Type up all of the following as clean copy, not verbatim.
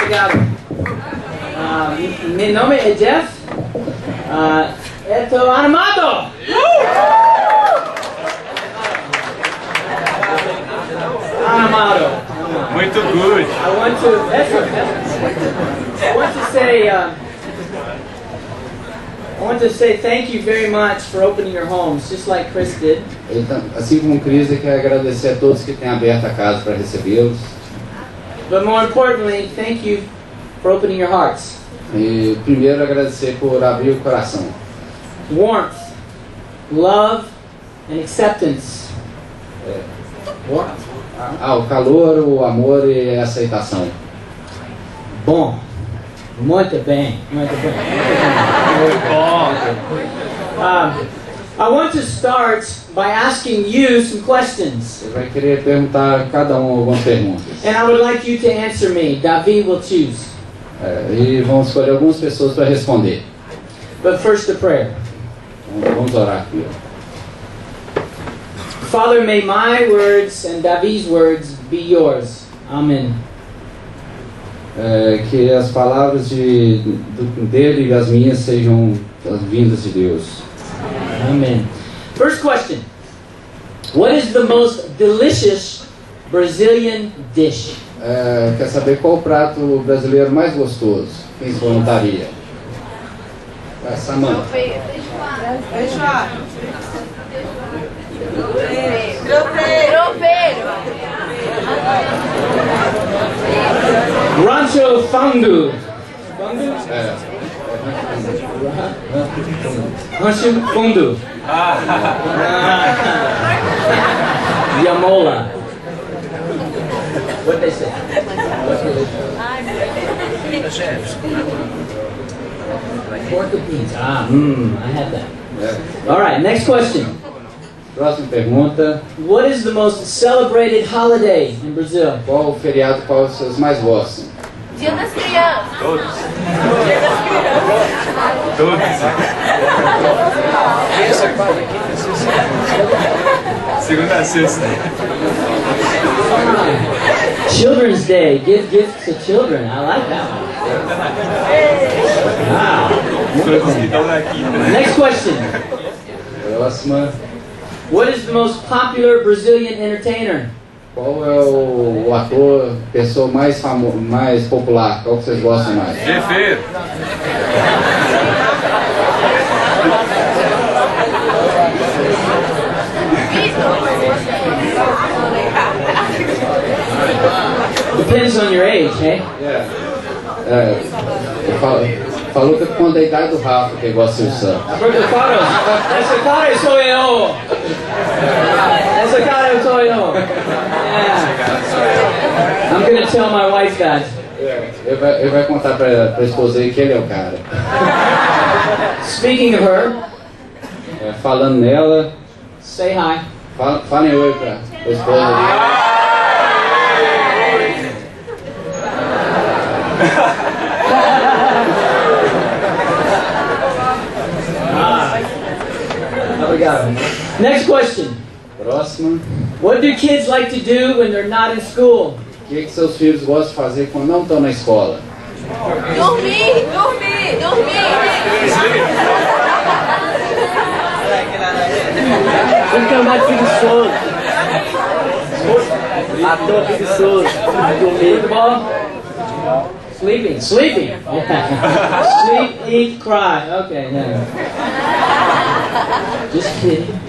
obrigado. Meu nome é Jeff. Estou animado. Animado. Muito good. I want to say thank you very much for opening your homes, just like Chris did. Então, assim como Cris, eu quero agradecer a todos que têm aberto a casa para recebê-los. But more importantly, thank you for opening your hearts. E primeiro agradecer por abrir o coração. Warmth, love, and acceptance. Warmth? O calor, o amor e a aceitação. Bom. Muito bem, muito bem. I want to start by asking you some questions. Eu vai querer perguntar a cada algumas perguntas. And I would like you to answer me. Davi will choose. E vamos escolher algumas pessoas para responder. But first a prayer. Vamos orar aqui. Father, may my words and Davi's words be yours. Amen. Que as palavras dele e as minhas sejam as vindas de Deus. Amen. First question. What is the most delicious Brazilian dish? Quer saber qual o prato brasileiro mais gostoso? Quem se voluntaria? Samanta. Tropeiro. Rancho Fundo. Rancho Fundo. Yamola. What they say? Porco beans. I had that. All right, next question. Próxima pergunta. What is the most celebrated holiday in Brazil? Qual o feriado qual vocês mais gostam? Dia das Crianças. Todos. Dia das Crianças. Todos. Segunda a sexta. Children's Day. Give gifts to children. I like that one. Wow. Todos que estão na quinta. Next question. Próxima. What is the most popular Brazilian entertainer? Qual é o ator, pessoa mais popular? Qual que vocês gostam mais? Jefeiro. Depends on your age, hey? Falou que quando a idade do Rafa que gosta de Santos. Esse cara sou eu. Esse cara sou eu. Yeah. I'm gonna tell my wife that. Ele vai contar para a esposa aí que ele é o cara. Speaking of her, falando nela, say hi. Falem oi para a esposa dele. Next question. Próxima. What do kids like to do when they're not in school? O que seus filhos gostam de fazer quando não estão na escola? Dormir. Fica mais preguiçoso. Ator preguiçoso. Dormir. Futebol. Sleeping. Yeah. Sleep, eat, cry. Okay, yeah. Just kidding.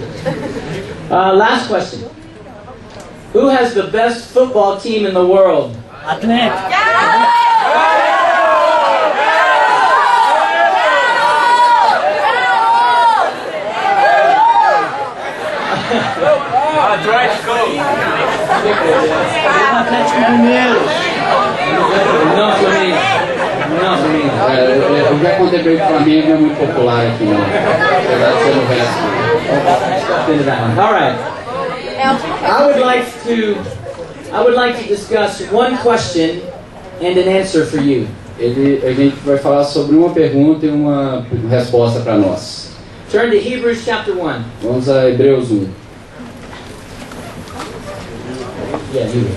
Last question. Who has the best football team in the world? Atlético. Atlético. Atlético Mineiro. Não, Flamengo. Eu já contei para ele que o Flamengo é muito popular aqui, não. Apesar de ser no resto. All right. I would like to discuss one question and an answer for you. A gente vai falar sobre uma pergunta e uma resposta para nós. Turn to Hebrews chapter 1. Vamos a Hebreus 1. Yeah, you.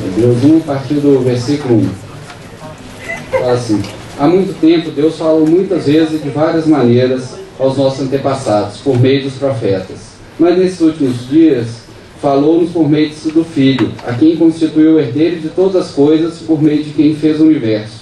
Hebreus 1, a partir do versículo 1. Fala assim: há muito tempo Deus falou muitas vezes e de várias maneiras aos nossos antepassados, por meio dos profetas. Mas nesses últimos dias, falou-nos por meio do Filho, a quem constituiu o herdeiro de todas as coisas, por meio de quem fez o universo.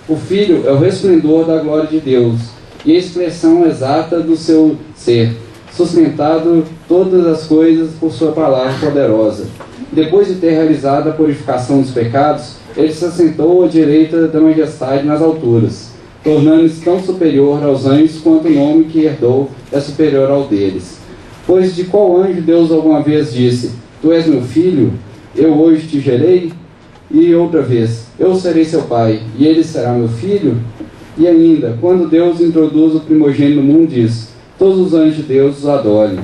O Filho é o resplendor da glória de Deus e a expressão exata do seu ser, sustentado todas as coisas por sua palavra poderosa. Depois de ter realizado a purificação dos pecados, ele se assentou à direita da majestade nas alturas, tornando-se tão superior aos anjos quanto o nome que herdou é superior ao deles. Pois de qual anjo Deus alguma vez disse: tu és meu filho, eu hoje te gerei? E outra vez: eu serei seu pai, e ele será meu filho? E ainda, quando Deus introduz o primogênito no mundo, diz: todos os anjos de Deus os adorem.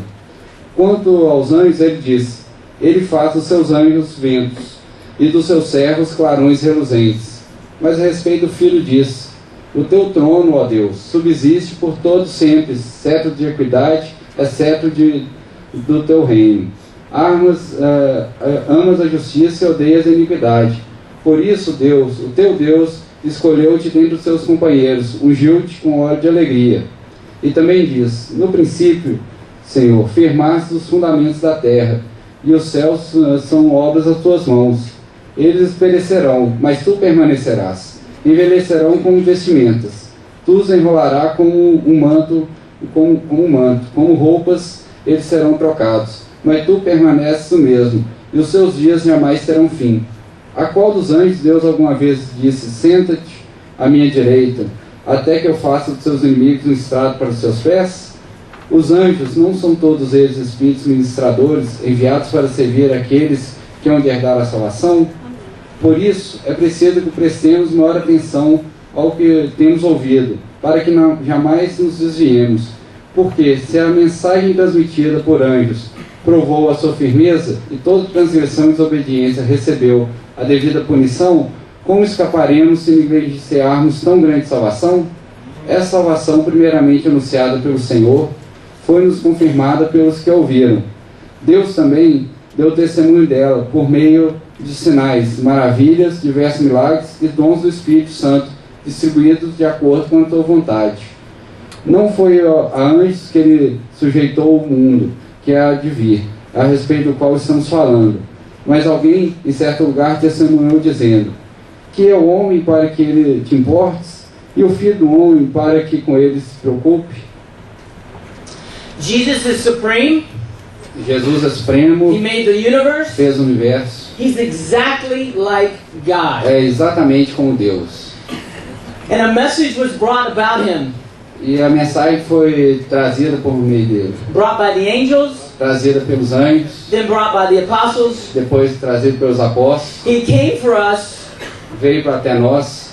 Quanto aos anjos, ele diz: ele faz dos seus anjos ventos, e dos seus servos clarões reluzentes. Mas a respeito do Filho diz: o teu trono, ó Deus, subsiste por todos sempre, cetro de equidade é cetro do teu reino. Amas a justiça e odeias a iniquidade. Por isso, Deus, o teu Deus, escolheu-te dentre os seus companheiros, ungiu-te com óleo de alegria. E também diz: no princípio, Senhor, firmaste os fundamentos da terra, e os céus são obras das tuas mãos. Eles perecerão, mas tu permanecerás. Envelhecerão como vestimentas. Tu os enrolarás como um manto, como roupas eles serão trocados. Mas tu permaneces o mesmo, e os seus dias jamais terão fim. A qual dos anjos Deus alguma vez disse: senta-te à minha direita, até que eu faça dos seus inimigos um estrado para os seus pés? Os anjos não são todos eles espíritos ministradores, enviados para servir aqueles que hão de herdar a salvação? Por isso, é preciso que prestemos maior atenção ao que temos ouvido, para que jamais nos desviemos. Porque, se a mensagem transmitida por anjos provou a sua firmeza, e toda transgressão e desobediência recebeu a devida punição, como escaparemos se negligenciarmos tão grande salvação? Essa salvação, primeiramente anunciada pelo Senhor, foi-nos confirmada pelos que a ouviram. Deus também deu testemunho dela por meio de sinais, maravilhas, diversos milagres e dons do Espírito Santo, distribuídos de acordo com a tua vontade. Não foi a anjos que ele sujeitou o mundo, que há de vir, a respeito do qual estamos falando. Mas alguém, em certo lugar, testemunhou dizendo: que é o homem para que ele te importes, e o filho do homem para que com ele se preocupe? Jesus is supreme. Jesus é supremo, He made the universe. fez o universo, He's exactly like God. é exatamente como Deus. And a message was brought about him, E a mensagem foi trazida por meio dele, brought by the angels, trazida pelos anjos, then brought by the apostles. depois trazida pelos apóstolos, He came for us, veio para até nós.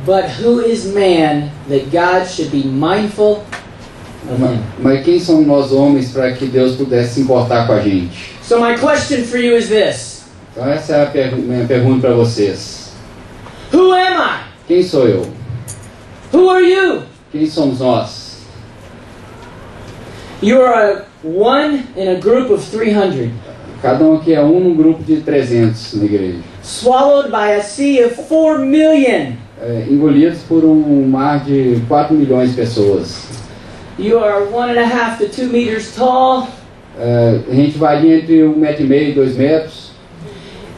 but who is man that God should be mindful of him? Mas quem somos nós homens para que Deus pudesse se importar com a gente? So my question for you is this: Então essa é a minha pergunta para vocês. who am I? Quem sou eu? Who are you? Quem somos nós? You are one in a group of 300, Cada um aqui é um num grupo de 300 na igreja. swallowed by a sea of 4 million. Engolidos por um mar de 4 milhões de pessoas. You are 1.5 to 2 meters tall A gente varia entre 1,5 metro e 2 metros.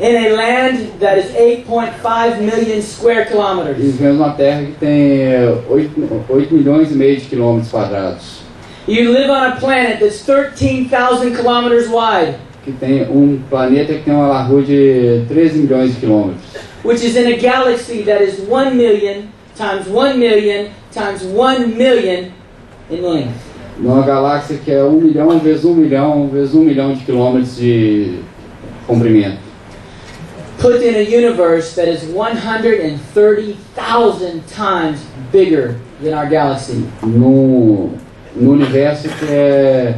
in a land that is 8.5 million square E kilometers. vivemos numa terra que tem 8 milhões e meio de quilômetros quadrados. You live on a planet that's 13,000 kilometers wide, Que tem um planeta que tem uma largura de 13 milhões de quilômetros. which is in a galaxy that is 1 million times 1 million times 1 million in length. Numa galáxia que é 1 milhão vezes 1 milhão vezes 1 milhão de quilômetros de comprimento. Put in a universe that is 130,000 times bigger than our galaxy. No universo que é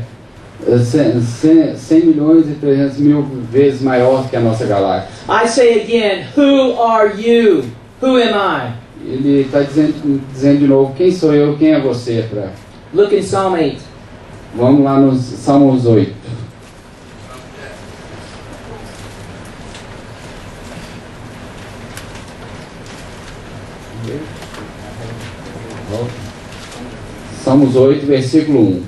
100 milhões e 300 mil vezes maior que a nossa galáxia. I say again, who are you? Who am I? Ele está dizendo de novo: quem sou eu, quem é você? Look in Psalm 8. Vamos lá nos Salmos 8. Salmos 8, versículo 1.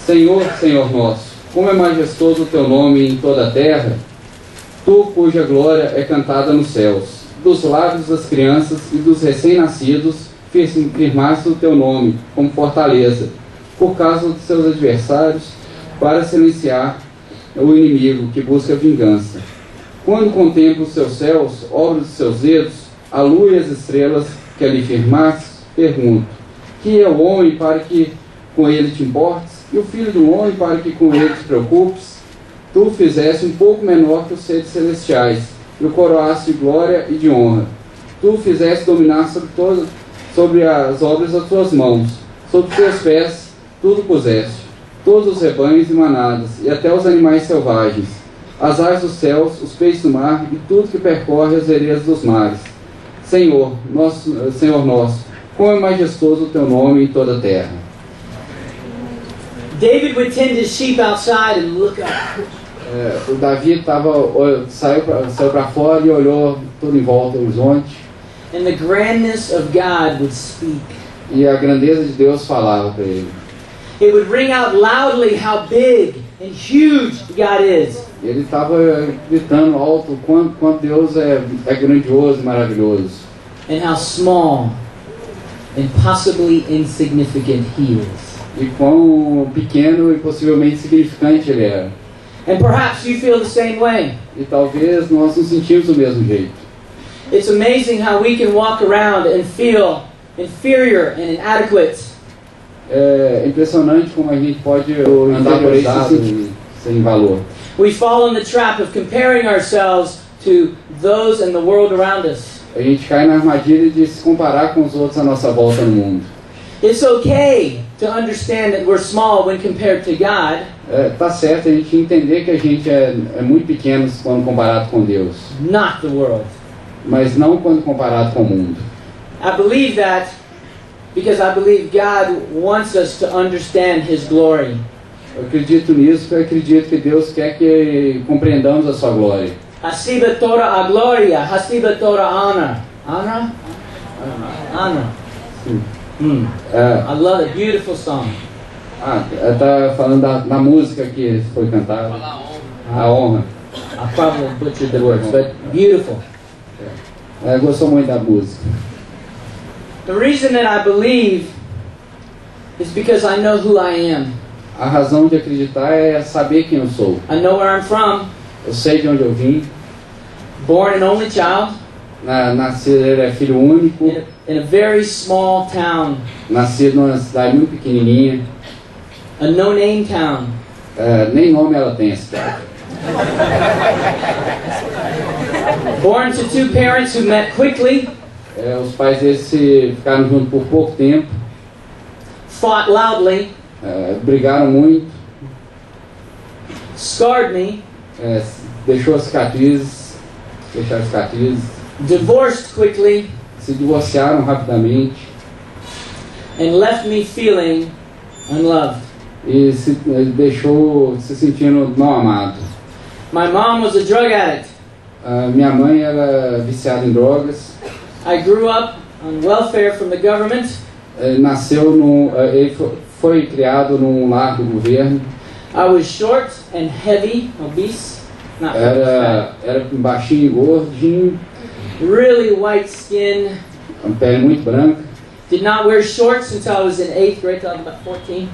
Senhor, Senhor nosso, como é majestoso o teu nome em toda a terra, tu cuja glória é cantada nos céus. Dos lábios das crianças e dos recém-nascidos firmaste o teu nome como fortaleza, por causa dos seus adversários, para silenciar o inimigo que busca vingança. Quando contemplo os seus céus, obra dos seus dedos, a lua e as estrelas que ali firmaste, pergunto: que é o homem para que com ele te importes, e o filho do homem para que com ele te preocupes? Tu o fizeste um pouco menor que os seres celestiais, e o coroaste de glória e de honra. Tu o fizeste dominar sobre as obras das tuas mãos, sobre os teus pés tudo puseste, todos os rebanhos e manadas, e até os animais selvagens, as aves dos céus, os peixes do mar, e tudo que percorre as veredas dos mares. Senhor nosso, como é majestoso o teu nome em toda a terra. David would tend his sheep outside and look up. O Davi saiu para fora e olhou tudo em volta do horizonte. And the grandness of God would speak. E a grandeza de Deus falava para ele. It would ring out loudly how big and huge God is. Ele estava gritando alto quanto Deus é grandioso e maravilhoso. And how small and possibly insignificant He is. E quão pequeno e possivelmente insignificante ele era. And perhaps you feel the same way. E talvez nós nos sentimos do mesmo jeito. It's amazing how we can walk around and feel inferior and inadequate. É impressionante como a gente pode andar por aí sem valor. We fall in the trap of comparing ourselves to those in the world around us. A gente cai na armadilha de se comparar com os outros à nossa volta no mundo. It's okay to understand that we're small when compared to God. Tá certo a gente entender que a gente é muito pequeno quando comparado com Deus. Not the world. Mas não quando comparado com o mundo. I believe that because I believe God wants us to understand His glory. Eu acredito nisso, porque eu acredito que Deus quer que compreendamos a sua glória. Hasiba Torah a glória, hasiba Torah honor. Honor? Honor. I love it. Beautiful song. Tá falando da música que foi cantada. A honra. I probably butchered the words, but beautiful. Gostou muito da música. The reason that I believe is because I know who I am. A razão de acreditar é saber quem eu sou. I know where I'm from. Eu sei de onde eu vim. Born an only child. Nascido, ele é filho único. In a very small town. Nascido numa cidade muito pequenininha. A no-name town. Nem nome ela tem, a cidade. Born to two parents who met quickly. Os pais deles ficaram juntos por pouco tempo. Fought loudly. Brigaram muito. Scarred me. Deixaram cicatrizes. Divorced quickly. Se divorciaram rapidamente. And left me feeling unloved. E deixou se sentindo não amado. My mom was a drug addict. Minha mãe era viciada em drogas. I grew up on welfare from the government. Ele foi criado num lar do governo. I was short and heavy, obese. Not Era baixinho e gordinho. Really white skin. Uma pele muito branca. Did not wear shorts until I was in 8th grade, till I was about 14.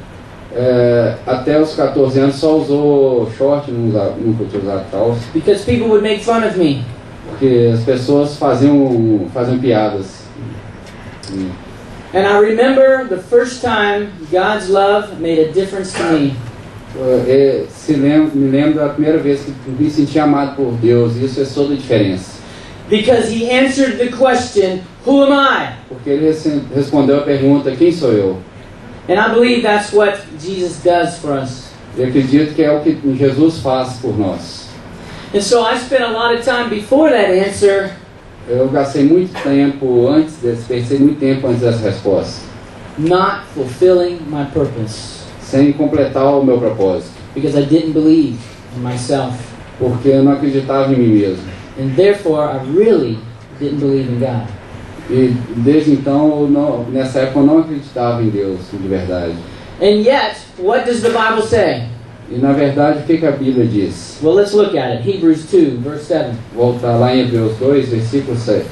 Até os 14 anos só usou short, nunca tinha usado calça. Because people would make fun of me. Porque as pessoas faziam piadas. And I remember the first time God's love made a difference to me. Me lembro da primeira vez que me senti amado por Deus. E isso fez toda a diferença. Because He answered the question, who am I? Porque ele respondeu a pergunta, quem sou eu? And I believe that's what Jesus does for us. Eu acredito que é o que Jesus faz por nós. And so I spent a lot of time before that answer Eu gastei muito tempo antes dessa resposta. not fulfilling my purpose sem completar o meu propósito, because I didn't believe in myself. porque eu não acreditava em mim mesmo. And therefore, I really didn't believe in God. E desde então, nessa época, eu não acreditava em Deus de verdade. And yet, what does the Bible say? E na verdade, o que a Bíblia diz? Well, let's look at it. Hebrews 2, verse 7. Voltar lá em Hebreus 2, versículo 7.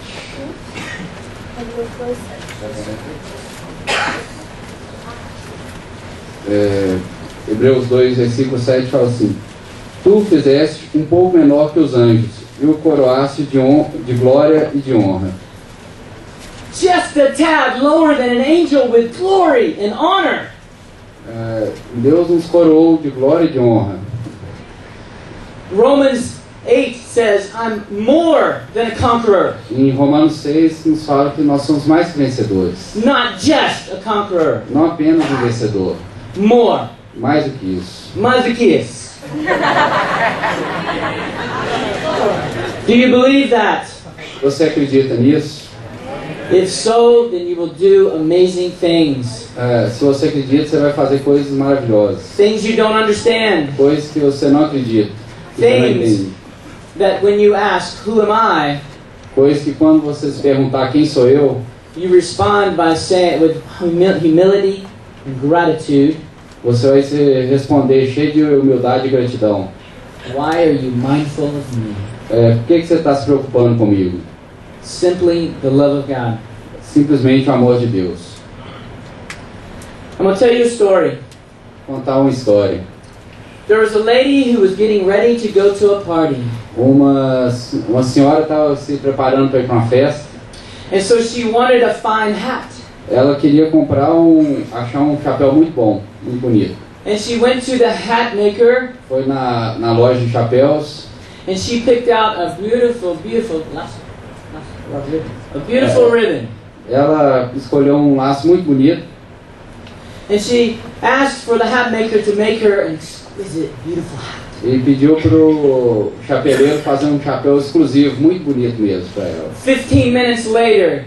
Hebreus 2, versículo 7 fala assim: Tu fizeste um pouco menor que os anjos, e o coroaste de glória e de honra. Just a tad lower than an angel with glory and honor. Deus nos coroou de glória e de honra. Romans 8 says, I'm more than a conqueror. Em Romanos 6 nos fala que nós somos mais que vencedores. Not just a conqueror. Não apenas um vencedor, More. mais do que isso. Mais do que isso. Do you believe that? Você acredita nisso? If so, then you will do amazing things. Se você acredita, você vai fazer coisas maravilhosas. Things you don't understand. Coisas que você não acredita. Que você não Things entende. that when you ask, who am I? Coisas que quando você se perguntar quem sou eu, You respond by saying with humility and gratitude. você vai se responder cheio de humildade e gratidão. Why are you mindful of me? Por que você está se preocupando comigo? Simply the love of God. Simplesmente o amor de Deus. I'm going to tell you a story. Vou contar uma história. There was a lady who was getting ready to go to a party. Uma senhora estava se preparando para ir para uma festa. And so she wanted a fine hat. Ela queria achar um chapéu muito bom, muito bonito. And she went to the hat maker Foi na loja de chapéus. and she picked out a beautiful ribbon. Ela escolheu um laço muito bonito. And she asked for the hat maker to make her an exquisite, beautiful hat. E pediu pro chapeleiro fazer um chapéu exclusivo, muito bonito mesmo para ela. 15 minutes later,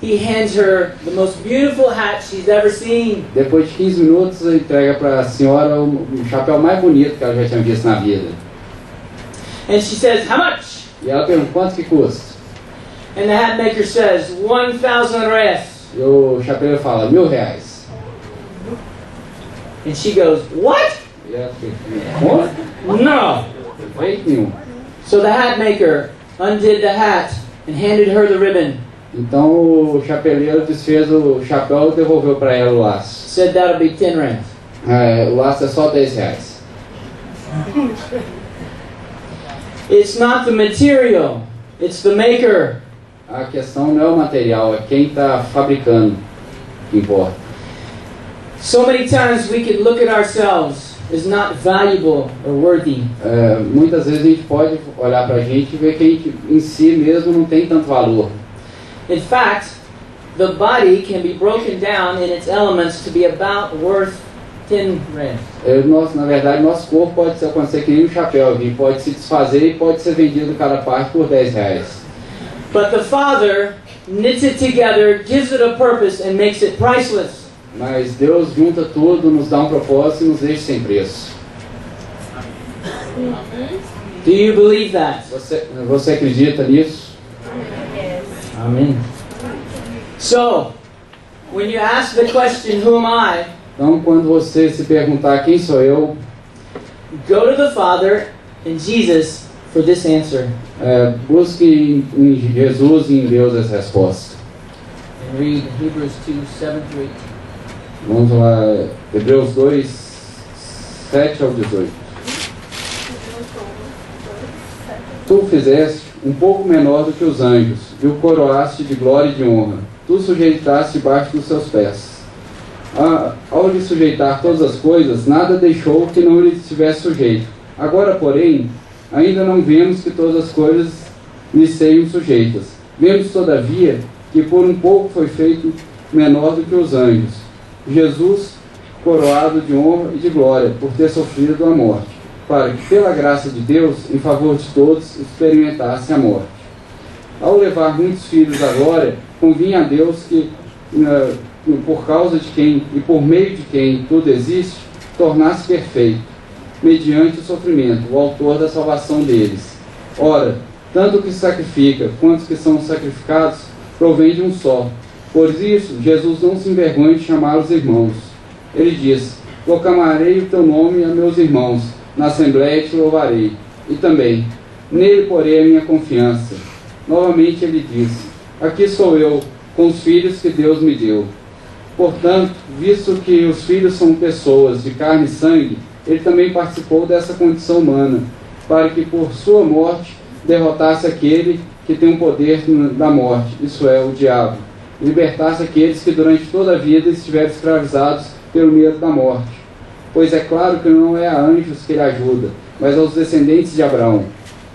he hands her the most beautiful hat she's ever seen. Depois de 15 minutos, ele entrega para a senhora o chapéu mais bonito que ela já tinha visto na vida. And she says, how much? E ela pergunta, quanto que custa? And the hat maker says, 1,000 reais. E o chapeleiro fala, R$1.000. And she goes, what? E ela fica, como? No. Jeito nenhum. So the hat maker undid the hat and handed her the ribbon. Então o chapeleiro desfez o chapéu e devolveu para ela o laço. Said that'll be 10 rand. O laço é só R$10. It's not the material, it's the maker. A questão não é o material, é quem está fabricando que importa. So many times we can look at ourselves as not valuable or worthy. Muitas vezes a gente pode olhar para a gente e ver que a gente em si mesmo não tem tanto valor. In fact, the body can be broken down in its elements to be about worth 10 rand. Na verdade, nosso corpo pode acontecer que nem um chapéu, que pode se desfazer e pode ser vendido cada parte por R$10. But the Father knits it together, gives it a purpose, and makes it priceless. Mas Deus junta tudo, nos dá um propósito e nos deixa sem preço. Do you believe that? Você acredita nisso? Amen. So, when you ask the question, who am I? Então, quando você se perguntar quem sou eu, Go to the Father and Jesus for this answer. Busque em Jesus e em Deus essa resposta. And read Hebrews 2, 7 through 18. Vamos lá, Hebreus 2, 7 ao 18. Tu fizeste um pouco menor do que os anjos, e o coroaste de glória e de honra. Tu sujeitaste debaixo dos seus pés. Ao lhe sujeitar todas as coisas, nada deixou que não lhe estivesse sujeito. Agora, porém, ainda não vemos que todas as coisas lhe sejam sujeitas. Vemos, todavia, que por um pouco foi feito menor do que os anjos. Jesus, coroado de honra e de glória, por ter sofrido a morte, para que, pela graça de Deus, em favor de todos, experimentasse a morte. Ao levar muitos filhos à glória, convinha a Deus por causa de quem e por meio de quem tudo existe, tornar-se perfeito, mediante o sofrimento, o autor da salvação deles. Ora, tanto o que se sacrifica quanto os que são sacrificados provém de um só. Por isso, Jesus não se envergonha de chamar os irmãos. Ele diz: proclamarei o teu nome a meus irmãos, na assembleia te louvarei. E também, nele porei a minha confiança. Novamente ele diz: aqui sou eu, com os filhos que Deus me deu. Portanto, visto que os filhos são pessoas de carne e sangue, ele também participou dessa condição humana, para que por sua morte derrotasse aquele que tem o poder da morte, isso é, o diabo, e libertasse aqueles que durante toda a vida estiveram escravizados pelo medo da morte. Pois é claro que não é a anjos que ele ajuda, mas aos descendentes de Abraão.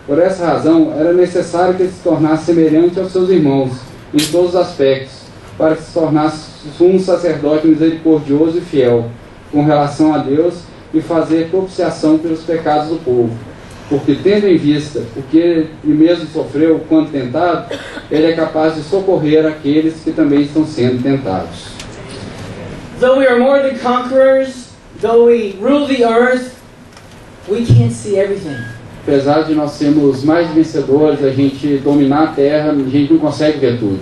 Por essa razão, era necessário que ele se tornasse semelhante aos seus irmãos, em todos os aspectos, para que se tornasse um sacerdote misericordioso e fiel, com relação a Deus, e fazer propiciação pelos pecados do povo. Porque, tendo em vista o que ele mesmo sofreu quando tentado, ele é capaz de socorrer aqueles que também estão sendo tentados. Though we are more than conquerors, though we rule the earth, we can't see everything. Apesar de nós sermos mais vencedores, a gente dominar a terra, a gente não consegue ver tudo.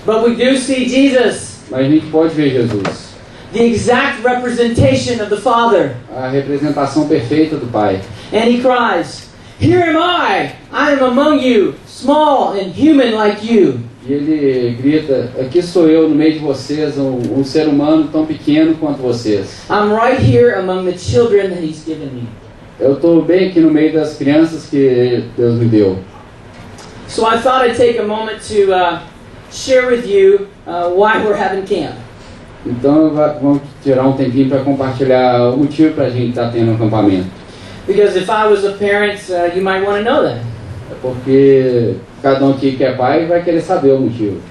But we do see Jesus, Mas a gente pode ver Jesus, the exact representation of the Father. a representação perfeita do Pai. And he cries, "Here am I am among you, small and human like you." E ele grita: aqui sou eu no meio de vocês, um ser humano tão pequeno quanto vocês. I'm right here among the children that he's given me. Eu estou bem aqui no meio das crianças que Deus me deu. So I thought I'd take a moment to share with you why we're having camp. Então vamos tirar um tempinho para compartilhar o motivo para a gente estar tendo um acampamento. Because if I was a parent, you might want to know that. É porque cada um aqui que é pai vai querer saber o motivo.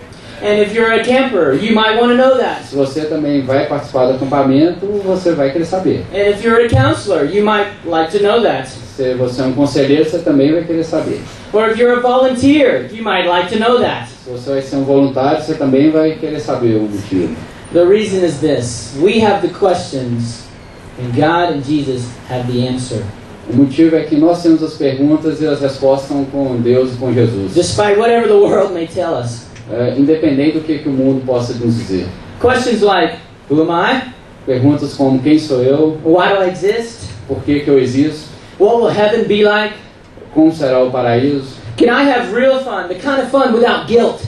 And if you're a camper, you might want to know that. Se você também vai participar do acampamento, você vai querer saber. And if you're a counselor, you might like to know that. Se você é um conselheiro, você também vai querer saber. Or if you're a volunteer, you might like to know that. Se você vai ser um voluntário, você também vai querer saber o motivo. The reason is this: we have the questions, and God and Jesus have the answer. O motivo é que nós temos as perguntas e as respostas são com Deus e com Jesus. Despite whatever the world may tell us. Independente do que o mundo possa nos dizer. Questions like, who am I? Perguntas como: quem sou eu? Why do I exist? Por que eu existo? What will heaven be like? Como será o paraíso? Can I have real fun, the kind of fun without guilt?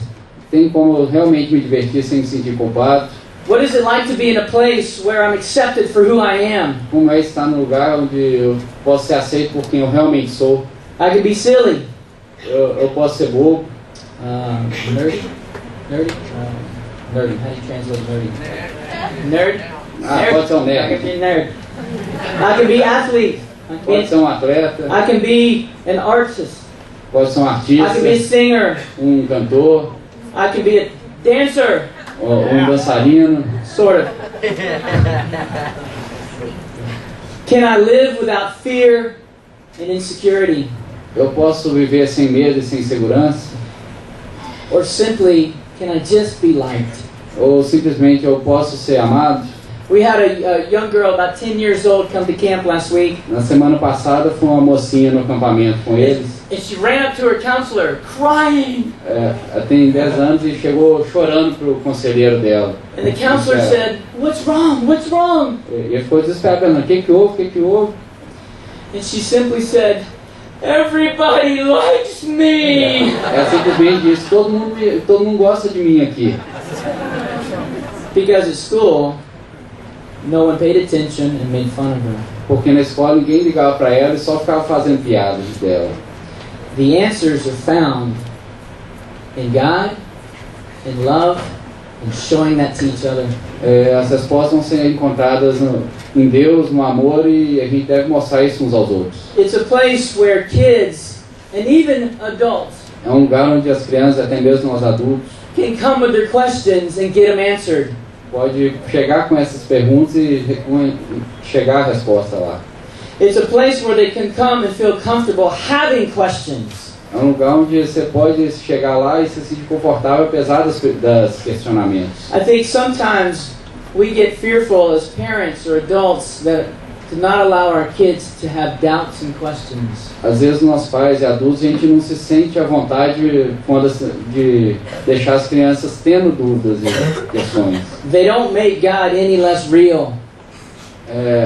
Tem como eu realmente me divertir sem me sentir culpado? What is it like to be in a place where I'm accepted for who I am? Como é estar num lugar onde eu posso ser aceito por quem eu realmente sou? I can be silly. Eu posso ser bobo. Nerdy? Nerdy? Nerdy. How do you translate nerdy? Nerd? Ah, pode ser um I can nerd. be a nerd. I can be athlete. Pode ser um atleta. I can be an artist. Pode ser um I can be a artista. singer. Um cantor. I can be a dancer. Um dançarino. Sort of. Can I live without fear and insecurity? Eu posso viver sem medo e sem segurança? Or simply, can I just be liked? Ou simplesmente eu posso ser amado? We had a young girl about 10 years old come to camp last week. Na semana passada foi uma mocinha no acampamento com eles. And she ran up to her counselor, crying. Ela tem 10 anos e chegou chorando pro conselheiro dela. And the counselor said, "What's wrong? What's wrong?" E ele ficou desesperado, perguntando: o que houve? O que houve? And she simply said, "Everybody likes me." Ela simplesmente disse: todo mundo gosta de mim aqui. Because at school, no one paid attention and made fun of her. Porque na escola ninguém ligava para ela e só ficava fazendo piadas dela. The answers are found in God, in love, and showing that to each other. As respostas vão ser encontradas em Deus, no amor, e a gente deve mostrar isso uns aos outros. It's a place where kids and even adults É um lugar onde as crianças, até mesmo os adultos, can come with their questions and get them answered. pode chegar com essas perguntas e chegar a resposta lá. It's a place where they can come and feel comfortable having questions. É um lugar onde você pode chegar lá e se sentir confortável apesar das questionamentos. I think sometimes we get fearful as parents or adults that to not allow our kids to have doubts and questions. Às vezes nós pais e adultos a gente não se sente à vontade de deixar as crianças tendo dúvidas e questões. They don't make God any less real.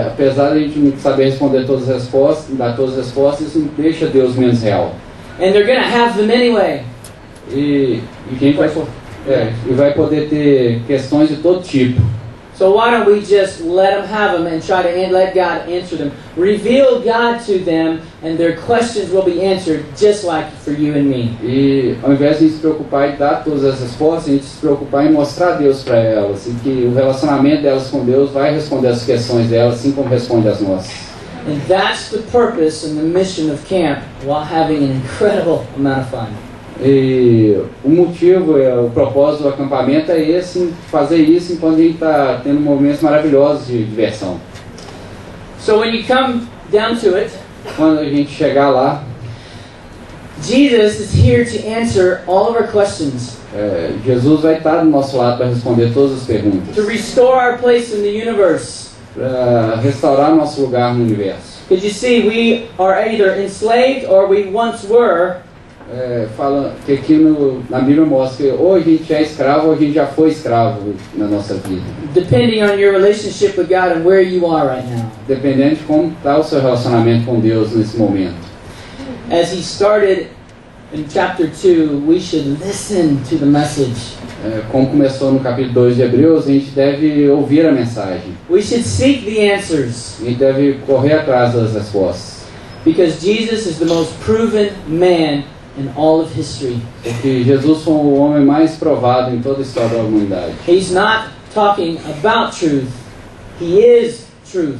Apesar de a gente não saber responder todas as respostas, dar todas as respostas, isso não deixa Deus menos real. And they're going to have them anyway. E a gente vai poder ter questões de todo tipo. So why don't we just let them have them and try to let God answer them? Reveal God to them and their questions will be answered just like for you and me. E ao invés de a gente se preocupar em dar todas as respostas, a gente se preocupar em mostrar Deus para elas. E que o relacionamento delas com Deus vai responder as questões delas, assim como responde as nossas. And that's the purpose and the mission of camp while having an incredible amount of fun. E o motivo, o propósito do acampamento é esse, fazer isso enquanto a gente está tendo momentos maravilhosos de diversão. So when you come down to it, Quando a gente chegar lá, Jesus is here to answer all of our questions, Jesus vai estar do nosso lado para responder todas as perguntas, to restore our place in the universe. para restaurar nosso lugar no universo. Because you see, we are either enslaved or we once were. Fala que aqui na Bíblia mostra que ou a gente é escravo ou a gente já foi escravo na nossa vida. Depending on your relationship with God and where you are right now. Dependendo de como está o seu relacionamento com Deus nesse momento. As he started in chapter 2, we should listen to the message. Como começou no capítulo 2 de Hebreus, a gente deve ouvir a mensagem. We should seek the answers. A gente deve correr atrás das respostas. Because Jesus is the most proven man in all of history. Porque Jesus foi o homem mais provado em toda a história da humanidade. He's not talking about truth. He is truth.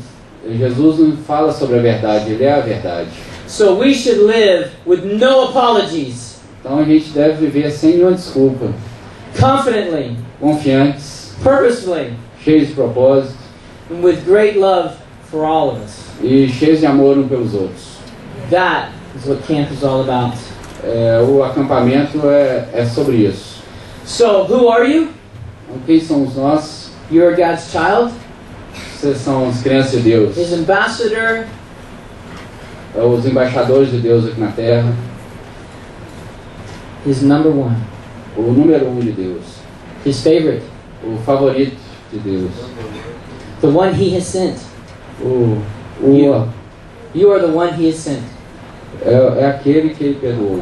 Jesus não fala sobre a verdade, ele é a verdade. So we should live with no apologies, Então a gente deve viver sem nenhuma desculpa, confidently, confiantes, purposefully, cheios de propósito and with great love for all of us. e cheios de amor uns pelos outros. That is what camp is all about. O acampamento é sobre isso. So, who are you? Então, quem somos nós? You're God's child, Vocês são as crianças de Deus, His ambassador, os embaixadores de Deus aqui na Terra, His number one, o número 1 de Deus, His favorite, o favorito de Deus, the one He has sent. You are the one He has sent. É aquele que Ele perdoou.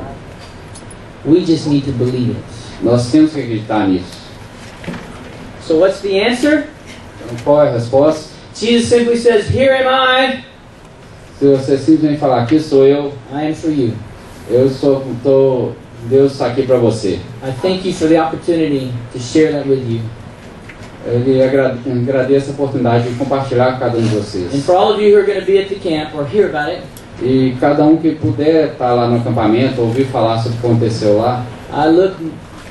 We just need to believe it. Nós temos que acreditar nisso. So, what's the answer? Então, qual é a resposta? Jesus simply says, "Here am I. Se você simplesmente falar, aqui sou eu, I am for you." Deus está aqui para você. I thank you for the opportunity to share that with you. Ele agradece a oportunidade de compartilhar com cada um de vocês. And for all of you who are going to be at the camp or hear about it, E cada um que puder estar lá no acampamento, ouvir falar sobre o que aconteceu lá, I look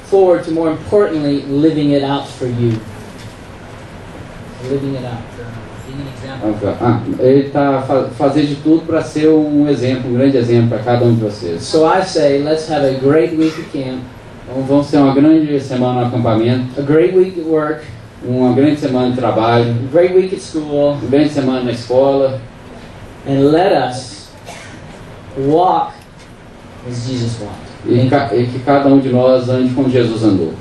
forward to, more importantly, living it out for you. Living it out. Being an example. ele está fazendo de tudo para ser um exemplo, um grande exemplo para cada um de vocês. So I say, let's have a great week at camp, Então vamos ter uma grande semana no acampamento, a great week at work, uma grande semana de trabalho, a great week at school, uma grande semana na escola, and let us walk as Jesus walked. e que cada um de nós ande como Jesus andou.